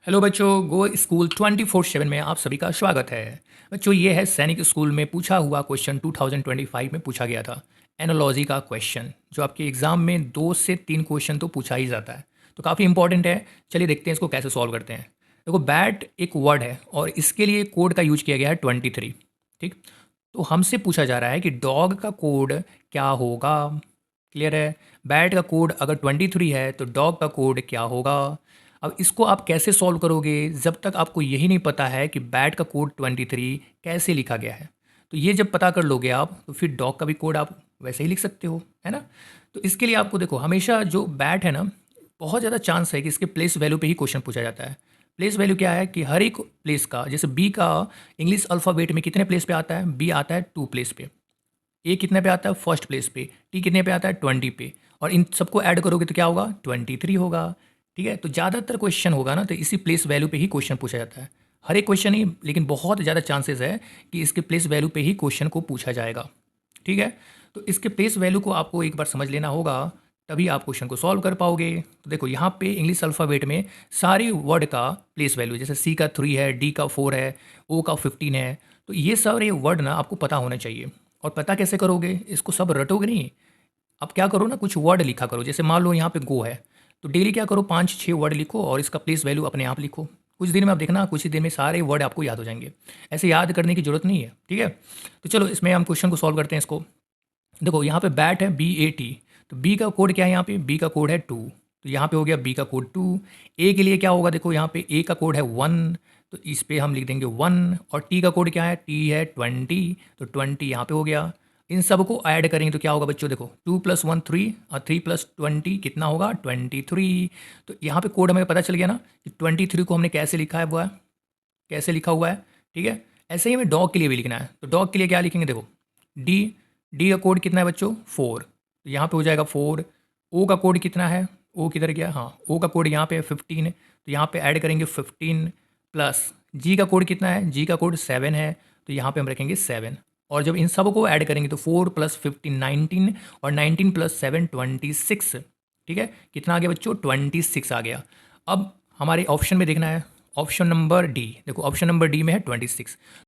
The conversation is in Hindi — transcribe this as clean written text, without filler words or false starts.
हेलो बच्चों, गो स्कूल 24/7 में आप सभी का स्वागत है। बच्चों, ये है सैनिक स्कूल में पूछा हुआ क्वेश्चन 2025 में पूछा गया था। एनालॉजी का क्वेश्चन जो आपके एग्जाम में 2 से 3 क्वेश्चन तो पूछा ही जाता है, तो काफ़ी इंपॉर्टेंट है। चलिए देखते हैं इसको कैसे सॉल्व करते हैं। देखो, बैट एक वर्ड है और इसके लिए कोड का यूज किया गया है 23। ठीक, तो हमसे पूछा जा रहा है कि डॉग का कोड क्या होगा। क्लियर है? बैट का कोड अगर 23 है तो डॉग का कोड क्या होगा। अब इसको आप कैसे सॉल्व करोगे जब तक आपको यही नहीं पता है कि बैट का कोड 23 कैसे लिखा गया है। तो ये जब पता कर लोगे आप, तो फिर डॉग का भी कोड आप वैसे ही लिख सकते हो, है ना। तो इसके लिए आपको देखो, हमेशा जो बैट है ना, बहुत ज़्यादा चांस है कि इसके प्लेस वैल्यू पे ही क्वेश्चन पूछा जाता है। प्लेस वैल्यू क्या है कि हर एक प्लेस का, जैसे बी का इंग्लिश अल्फ़ाबेट में कितने प्लेस पे आता है, बी आता है 2 प्लेस पे, ए कितने पे आता है फर्स्ट प्लेस पे, टी कितने पे आता है 20 पे, और इन सबको ऐड करोगे तो क्या होगा 23 होगा। ठीक है, तो ज़्यादातर क्वेश्चन होगा ना तो इसी प्लेस वैल्यू पे ही क्वेश्चन पूछा जाता है। हर एक क्वेश्चन ही, लेकिन बहुत ज़्यादा चांसेस है कि इसके प्लेस वैल्यू पे ही क्वेश्चन को पूछा जाएगा। ठीक है, तो इसके प्लेस वैल्यू को आपको एक बार समझ लेना होगा, तभी आप क्वेश्चन को सॉल्व कर पाओगे। तो देखो, यहाँ पे इंग्लिश अल्फ़ाबेट में सारे वर्ड का प्लेस वैल्यू, जैसे सी का 3 है, डी का 4 है, ओ का 15 है, तो ये सारे वर्ड ना आपको पता होना चाहिए। और पता कैसे करोगे, इसको सब रटोगे नहीं। अब क्या करो ना, कुछ वर्ड लिखा करो। जैसे मान लो यहाँ पे गो है, तो डेली क्या करो, 5-6 वर्ड लिखो और इसका प्लेस वैल्यू अपने आप लिखो। कुछ दिन में आप देखना, कुछ ही दिन में सारे वर्ड आपको याद हो जाएंगे। ऐसे याद करने की जरूरत नहीं है। ठीक है, तो चलो इसमें हम क्वेश्चन को सॉल्व करते हैं। इसको देखो, यहाँ पे बैट है BAT, तो बी का कोड क्या है, यहाँ पे बी का कोड है 2, तो यहाँ पे हो गया बी का कोड 2। ए के लिए क्या होगा, देखो यहाँ पे ए का कोड है 1, तो इस पे हम लिख देंगे 1। और टी का कोड क्या है, टी है 20, तो 20 यहाँ पे हो गया। इन सबको ऐड करेंगे तो क्या होगा बच्चों, देखो 2 + 1 3 और 3 + 20 कितना होगा 23। तो यहाँ पे कोड हमें पता चल गया ना कि 23 को हमने कैसे लिखा है, वो है कैसे लिखा हुआ है। ठीक है, ऐसे ही हमें डॉग के लिए भी लिखना है। तो डॉग के लिए क्या लिखेंगे, देखो डी, डी का कोड कितना है बच्चों 4, तो यहाँ पे हो जाएगा 4। ओ का कोड कितना है, ओ किधर गया, हाँ ओ का कोड यहाँ पे है 15, तो यहाँ पे ऐड करेंगे 15 प्लस जी का कोड कितना है, जी का कोड 7 है, तो यहाँ पे हम रखेंगे 7। और जब इन सब को ऐड करेंगे तो 4 + 15 19, और 19 + 7 26। ठीक है, कितना आ गया बच्चों 26 आ गया। अब हमारे ऑप्शन में देखना है, ऑप्शन नंबर डी। देखो ऑप्शन नंबर डी में है 26।